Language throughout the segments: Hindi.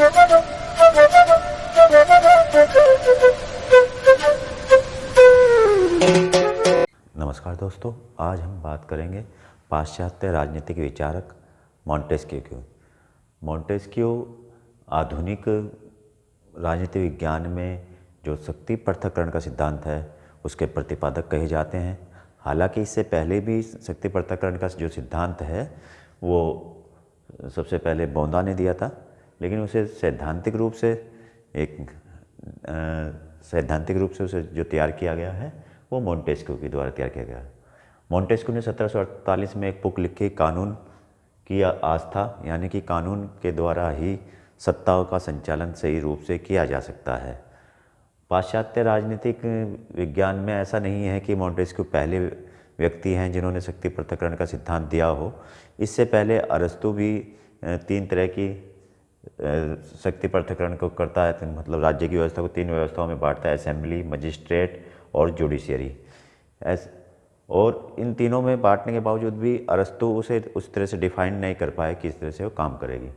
नमस्कार दोस्तों, आज हम बात करेंगे पाश्चात्य राजनीतिक विचारक मॉन्टेस्क्यू की। मॉन्टेस्क्यू आधुनिक राजनीति विज्ञान में जो शक्ति पृथक्करण का सिद्धांत है उसके प्रतिपादक कहे जाते हैं। हालांकि इससे पहले भी शक्ति पृथक्करण का जो सिद्धांत है वो सबसे पहले बोंदा ने दिया था, लेकिन उसे सैद्धांतिक रूप से उसे जो तैयार किया गया है वो मॉन्टेस्क्यू के द्वारा तैयार किया गया है। मॉन्टेस्क्यू ने 1748 में एक बुक लिखी, कानून की आस्था, यानी कि कानून के द्वारा ही सत्ताओं का संचालन सही रूप से किया जा सकता है। पाश्चात्य राजनीतिक विज्ञान में ऐसा नहीं है कि मॉन्टेस्क्यू पहले व्यक्ति हैं जिन्होंने शक्ति पृथक्करण का सिद्धांत दिया हो। इससे पहले अरस्तु भी 3 तरह की शक्ति पृथक्करण को करता है, मतलब राज्य की व्यवस्था को 3 व्यवस्थाओं में बांटता है, असेंबली, मजिस्ट्रेट और जुडिशियरी। और इन तीनों में बांटने के बावजूद भी अरस्तु उसे उस तरह से डिफाइन नहीं कर पाए किस तरह से वो काम करेगी।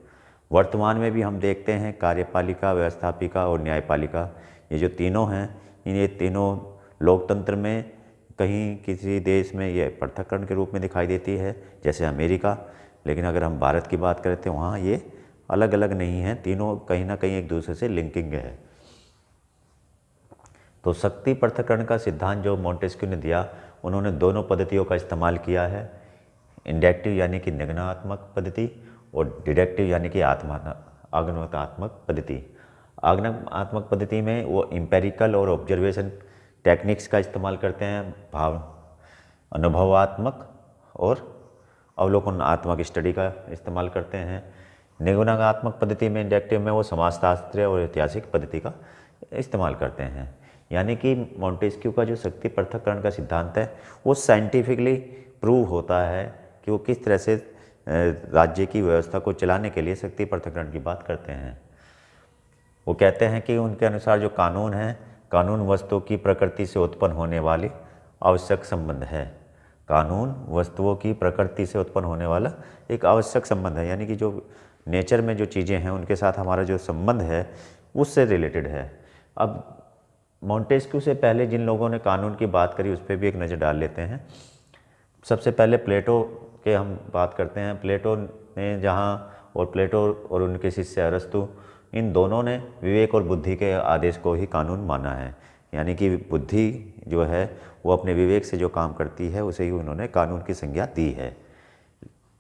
वर्तमान में भी हम देखते हैं कार्यपालिका, व्यवस्थापिका और न्यायपालिका, ये जो तीनों हैं, ये तीनों लोकतंत्र में कहीं किसी देश में ये पृथक्करण के रूप में दिखाई देती है, जैसे अमेरिका। लेकिन अगर हम भारत की बात करें तो वहाँ ये अलग अलग नहीं हैं, तीनों कहीं ना कहीं एक दूसरे से लिंकिंग है। तो शक्ति पृथक्करण का सिद्धांत जो मॉन्टेस्क्यू ने दिया, उन्होंने दोनों पद्धतियों का इस्तेमाल किया है, इंडक्टिव यानी कि निगमनात्मक पद्धति और डिडक्टिव यानी कि आगमनात्मक पद्धति। आगमनात्मक पद्धति में वो एम्पेरिकल और ऑब्जर्वेशन टेक्निक्स का इस्तेमाल करते हैं, अनुभवात्मक और अवलोकनात्मक स्टडी का इस्तेमाल करते हैं। निगमनात्मक पद्धति में, इंडक्टिव में, वो समाजशास्त्रीय और ऐतिहासिक पद्धति का इस्तेमाल करते हैं। यानी कि मॉन्टेस्क्यू का जो शक्ति पृथक्करण का सिद्धांत है वो साइंटिफिकली प्रूव होता है कि वो किस तरह से राज्य की व्यवस्था को चलाने के लिए शक्ति पृथक्करण की बात करते हैं। वो कहते हैं कि उनके अनुसार जो कानून है, कानून वस्तुओं की प्रकृति से उत्पन्न होने वाली आवश्यक संबंध है। कानून वस्तुओं की प्रकृति से उत्पन्न होने वाला एक आवश्यक संबंध है, यानी कि जो नेचर में जो चीज़ें हैं उनके साथ हमारा जो संबंध है उससे रिलेटेड है। अब मॉन्टेस्क्यू से पहले जिन लोगों ने कानून की बात करी उस पर भी एक नज़र डाल लेते हैं। सबसे पहले प्लेटो के हम बात करते हैं। प्लेटो ने प्लेटो और उनके शिष्य अरस्तु, इन दोनों ने विवेक और बुद्धि के आदेश को ही कानून माना है। यानी कि बुद्धि जो है वो अपने विवेक से जो काम करती है उसे ही उन्होंने कानून की संज्ञा दी है।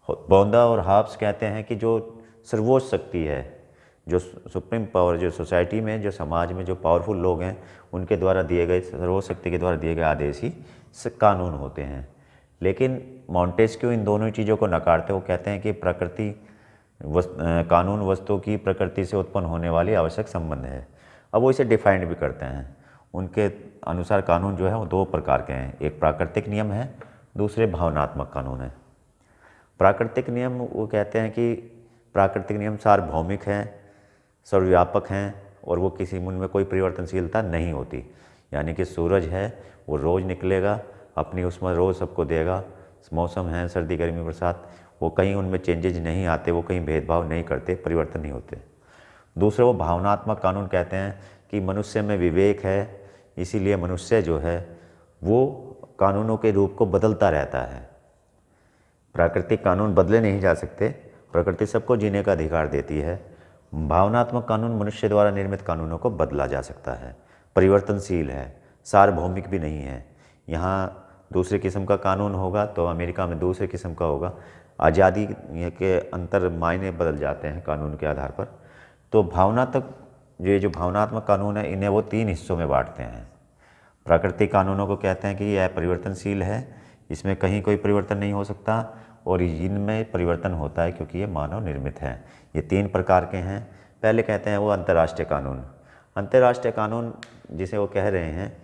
बोंदा और हाब्स कहते हैं कि जो सर्वोच्च शक्ति है, जो सुप्रीम पावर, जो सोसाइटी में, जो समाज में जो पावरफुल लोग हैं उनके द्वारा दिए गए, सर्वोच्च शक्ति के द्वारा दिए गए आदेश ही कानून होते हैं। लेकिन मॉन्टेस्क्यू इन दोनों चीज़ों को नकारते, वो कहते हैं कि कानून वस्तु की प्रकृति से उत्पन्न होने वाली आवश्यक संबंध है। अब वो इसे डिफाइंड भी करते हैं। उनके अनुसार कानून जो है वो 2 प्रकार के हैं, एक प्राकृतिक नियम है, दूसरे भावनात्मक कानून है। प्राकृतिक नियम, वो कहते हैं कि प्राकृतिक नियम सार्वभौमिक हैं, सर्वव्यापक हैं और वो किसी उनमें कोई परिवर्तनशीलता नहीं होती। यानी कि सूरज है वो रोज़ निकलेगा, अपनी उसमें रोज़ सबको देगा। मौसम है, सर्दी, गर्मी, बरसात, वो कहीं उनमें चेंजेज नहीं आते, वो कहीं भेदभाव नहीं करते, परिवर्तन नहीं होते। दूसरे वो भावनात्मक कानून कहते हैं कि मनुष्य में विवेक है, इसीलिए मनुष्य जो है वो कानूनों के रूप को बदलता रहता है। प्राकृतिक कानून बदले नहीं जा सकते, प्रकृति सबको जीने का अधिकार देती है। भावनात्मक कानून मनुष्य द्वारा निर्मित कानूनों को बदला जा सकता है, परिवर्तनशील है, सार्वभौमिक भी नहीं है। यहाँ दूसरे किस्म का कानून होगा तो अमेरिका में दूसरे किस्म का होगा। आज़ादी के अंतर मायने बदल जाते हैं कानून के आधार पर। तो ये जो भावनात्मक कानून है इन्हें वो 3 हिस्सों में बांटते हैं। प्राकृतिक कानूनों को कहते हैं कि यह परिवर्तनशील है, इसमें कहीं कोई परिवर्तन नहीं हो सकता, और इनमें परिवर्तन होता है क्योंकि ये मानव निर्मित है। ये 3 प्रकार के हैं। पहले कहते हैं वो अंतर्राष्ट्रीय कानून। अंतर्राष्ट्रीय कानून जिसे वो कह रहे हैं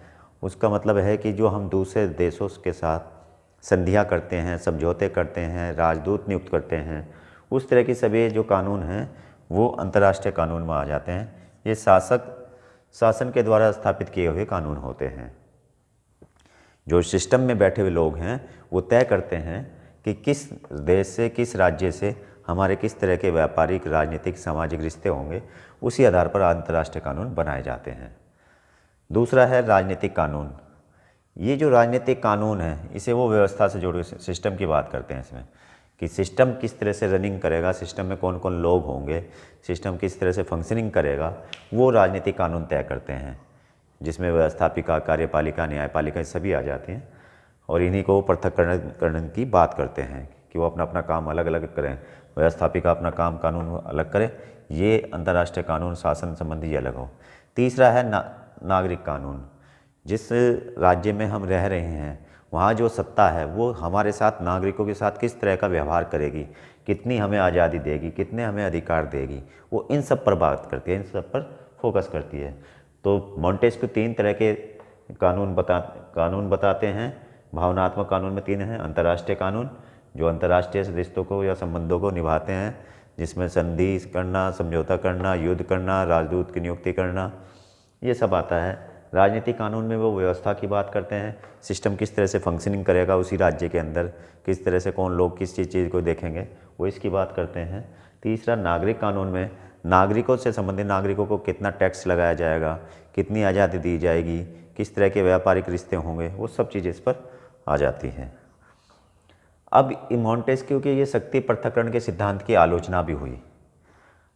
उसका मतलब है कि जो हम दूसरे देशों के साथ संधियाँ करते हैं, समझौते करते हैं, राजदूत नियुक्त करते हैं, उस तरह की सभी जो कानून हैं वो अंतर्राष्ट्रीय कानून में आ जाते हैं। ये शासन के द्वारा स्थापित किए हुए कानून होते हैं। जो सिस्टम में बैठे हुए लोग हैं वो तय करते हैं कि किस देश से, किस राज्य से हमारे किस तरह के व्यापारिक, राजनीतिक, सामाजिक रिश्ते होंगे, उसी आधार पर अंतर्राष्ट्रीय कानून बनाए जाते हैं। दूसरा है राजनीतिक कानून। ये जो राजनीतिक कानून है, इसे वो व्यवस्था से जुड़े सिस्टम की बात करते हैं इसमें, कि सिस्टम किस तरह से रनिंग करेगा, सिस्टम में कौन कौन लोग होंगे, सिस्टम किस तरह से फंक्शनिंग करेगा, वो राजनीतिक कानून तय करते हैं, जिसमें व्यवस्थापिका, कार्यपालिका, न्यायपालिका सभी आ जाते हैं। और इन्हीं को पृथक्करण की बात करते हैं कि वो अपना अपना काम अलग अलग करें। व्यवस्थापिका अपना काम कानून अलग करे, ये अंतर्राष्ट्रीय कानून शासन संबंधी अलग हो। तीसरा है नागरिक कानून। जिस राज्य में हम रह रहे हैं वहाँ जो सत्ता है वो हमारे साथ, नागरिकों के साथ किस तरह का व्यवहार करेगी, कितनी हमें आज़ादी देगी, कितने हमें अधिकार देगी, वो इन सब पर बात करती है, इन सब पर फोकस करती है। तो मॉन्टेस्क्यू 3 तरह के कानून बताते हैं। भावनात्मक कानून में 3 हैं। अंतर्राष्ट्रीय कानून, जो अंतर्राष्ट्रीय रिश्तों को या संबंधों को निभाते हैं, जिसमें संधि करना, समझौता करना, युद्ध करना, राजदूत की नियुक्ति करना, ये सब आता है। राजनीतिक कानून में वो व्यवस्था की बात करते हैं, सिस्टम किस तरह से फंक्शनिंग करेगा उसी राज्य के अंदर, किस तरह से कौन लोग किस चीज़ को देखेंगे, वो इसकी बात करते हैं। तीसरा नागरिक कानून में नागरिकों से संबंधित, नागरिकों को कितना टैक्स लगाया जाएगा, कितनी आज़ादी दी जाएगी, किस तरह के व्यापारिक रिश्ते होंगे, वो सब चीज़ें इस पर आ जाती हैं। अब मॉन्टेस्क्यू के ये शक्ति पृथक्करण के सिद्धांत की आलोचना भी हुई।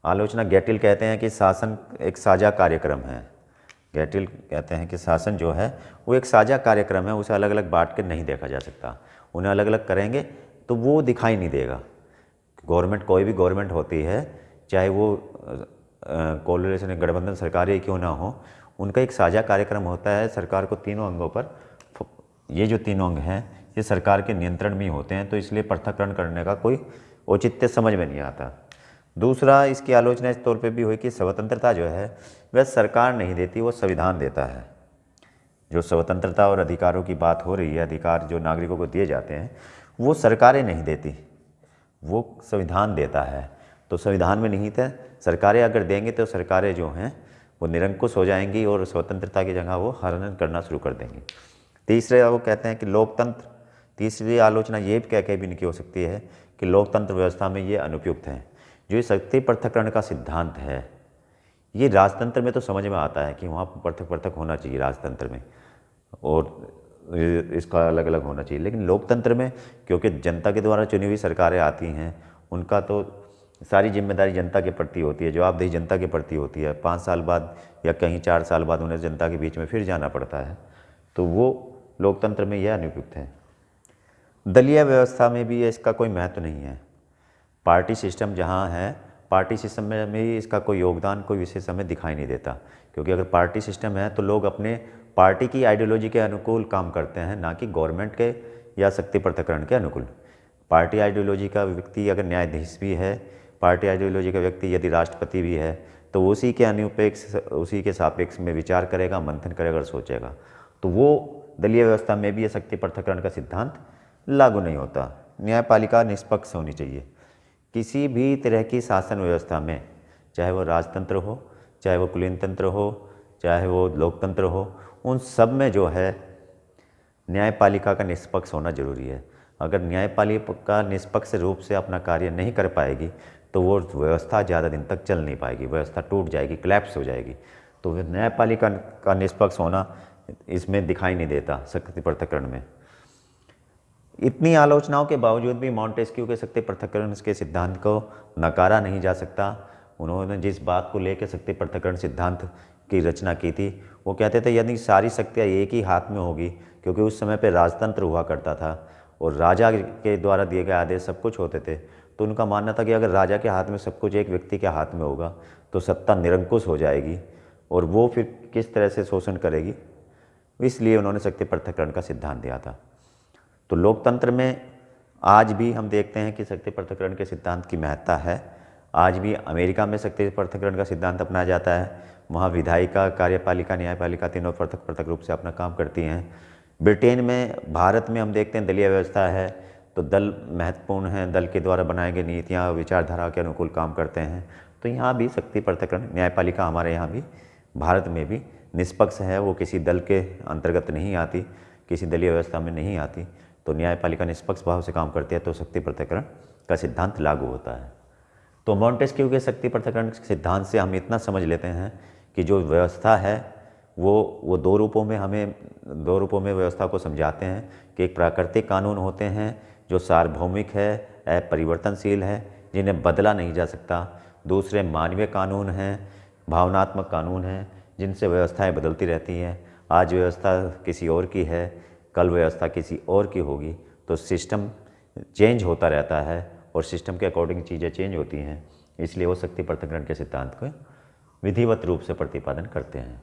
आलोचना गैटिल कहते हैं कि शासन एक साझा कार्यक्रम है। गैटिल कहते हैं कि शासन जो है वो एक साझा कार्यक्रम है, उसे अलग अलग बांट के नहीं देखा जा सकता। उन्हें अलग अलग करेंगे तो वो दिखाई नहीं देगा। गवर्नमेंट, कोई भी गवर्नमेंट होती है, चाहे वो कोलिशन गठबंधन सरकार ही क्यों ना हो, उनका एक साझा कार्यक्रम होता है। सरकार को तीनों अंगों पर, ये जो तीनों अंग हैं ये सरकार के नियंत्रण में होते हैं, तो इसलिए पृथक्करण करने का कोई औचित्य समझ में नहीं आता। दूसरा, इसकी आलोचना इस तौर पे भी हुई कि स्वतंत्रता जो है वह सरकार नहीं देती, वो संविधान देता है। जो स्वतंत्रता और अधिकारों की बात हो रही है, अधिकार जो नागरिकों को दिए जाते हैं, वो सरकारें नहीं देती, वो संविधान देता है। तो संविधान में निहित है, सरकारें अगर देंगे तो सरकारें जो हैं वो निरंकुश हो जाएंगी और स्वतंत्रता की जगह वो हनन करना शुरू कर देंगी। तीसरे, वो कहते हैं कि लोकतंत्र, तीसरी आलोचना ये कह के भी नहीं हो सकती है कि लोकतंत्र व्यवस्था में ये अनुपयुक्त है। जो शक्ति पृथक्करण का सिद्धांत है, ये राजतंत्र में तो समझ में आता है कि वहाँ पृथक होना चाहिए राजतंत्र में, और इसका अलग अलग होना चाहिए। लेकिन लोकतंत्र में, क्योंकि जनता के द्वारा चुनी हुई सरकारें आती हैं, उनका तो सारी जिम्मेदारी जनता के प्रति होती है, जवाबदेही जनता के प्रति होती है। 5 साल बाद या कहीं 4 साल बाद उन्हें जनता के बीच में फिर जाना पड़ता है, तो वो लोकतंत्र में यह अनुपयुक्त है। दलीय व्यवस्था में भी इसका कोई महत्व नहीं है। पार्टी सिस्टम जहाँ है, पार्टी सिस्टम में भी इसका कोई योगदान, कोई विशेष हमें दिखाई नहीं देता, क्योंकि अगर पार्टी सिस्टम है तो लोग अपने पार्टी की आइडियोलॉजी के अनुकूल काम करते हैं, ना कि गवर्नमेंट के या शक्ति पृथक्करण के अनुकूल। पार्टी आइडियोलॉजी का व्यक्ति अगर न्यायाधीश भी है, पार्टी आइडियोलॉजी का व्यक्ति यदि राष्ट्रपति भी है, तो उसी के अनुपेक्ष, उसी के सापेक्ष में विचार करेगा, मंथन करेगा और सोचेगा। तो वो दलीय व्यवस्था में भी ये शक्ति पृथक्करण का सिद्धांत लागू नहीं होता। न्यायपालिका निष्पक्ष होनी चाहिए। किसी भी तरह की शासन व्यवस्था में, चाहे वो राजतंत्र हो, चाहे वो कुलीन तंत्र हो, चाहे वो लोकतंत्र हो, उन सब में जो है न्यायपालिका का निष्पक्ष होना जरूरी है। अगर न्यायपालिका निष्पक्ष रूप से अपना कार्य नहीं कर पाएगी तो वो व्यवस्था ज़्यादा दिन तक चल नहीं पाएगी, व्यवस्था टूट जाएगी, क्लैप्स हो जाएगी। तो न्यायपालिका का निष्पक्ष होना इसमें दिखाई नहीं देता शक्ति पृथक्करण में। इतनी आलोचनाओं के बावजूद भी मॉन्टेस्क्यू के शक्ति पृथक्करण के सिद्धांत को नकारा नहीं जा सकता। उन्होंने जिस बात को लेकर शक्ति पृथक्करण सिद्धांत की रचना की थी, वो कहते थे यदि सारी शक्तियाँ एक ही हाथ में होगी, क्योंकि उस समय पे राजतंत्र हुआ करता था और राजा के द्वारा दिए गए आदेश सब कुछ होते थे, तो उनका मानना था कि अगर राजा के हाथ में सब कुछ एक व्यक्ति के हाथ में होगा तो सत्ता निरंकुश हो जाएगी और वो फिर किस तरह से शोषण करेगी। इसलिए उन्होंने शक्ति पृथक्करण का सिद्धांत दिया था। तो लोकतंत्र में आज भी हम देखते हैं कि शक्ति पृथक्करण के सिद्धांत की महत्ता है। आज भी अमेरिका में शक्ति पृथक्करण का सिद्धांत अपनाया जाता है। वहाँ विधायिका, कार्यपालिका, न्यायपालिका तीनों पृथक पृथक रूप से अपना काम करती हैं। ब्रिटेन में, भारत में हम देखते हैं दलीय व्यवस्था है, तो दल महत्वपूर्ण हैं, दल के द्वारा बनाए गए नीतियाँ विचारधारा के अनुकूल काम करते हैं। तो यहाँ भी शक्ति पृथक्करण, न्यायपालिका हमारे यहाँ भी, भारत में भी निष्पक्ष है, वो किसी दल के अंतर्गत नहीं आती, किसी दलीय व्यवस्था में नहीं आती। तो न्यायपालिका निष्पक्ष भाव से काम करती है, तो शक्ति पृथक्करण का सिद्धांत लागू होता है। तो मॉन्टेस्क्यू के शक्ति पृथक्करण सिद्धांत से हम इतना समझ लेते हैं कि जो व्यवस्था है वो दो रूपों में व्यवस्था को समझाते हैं कि एक प्राकृतिक कानून होते हैं जो सार्वभौमिक है, अपरिवर्तनशील है, जिन्हें बदला नहीं जा सकता। दूसरे मानवीय कानून हैं, भावनात्मक कानून हैं, जिनसे व्यवस्थाएं बदलती रहती हैं। आज व्यवस्था किसी और की है, कल व्यवस्था किसी और की होगी। तो सिस्टम चेंज होता रहता है और सिस्टम के अकॉर्डिंग चीज़ें चेंज होती हैं। इसलिए वो शक्ति पृथक्करण के सिद्धांत को विधिवत रूप से प्रतिपादन करते हैं।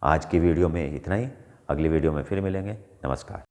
आज की वीडियो में इतना ही। अगली वीडियो में फिर मिलेंगे। नमस्कार।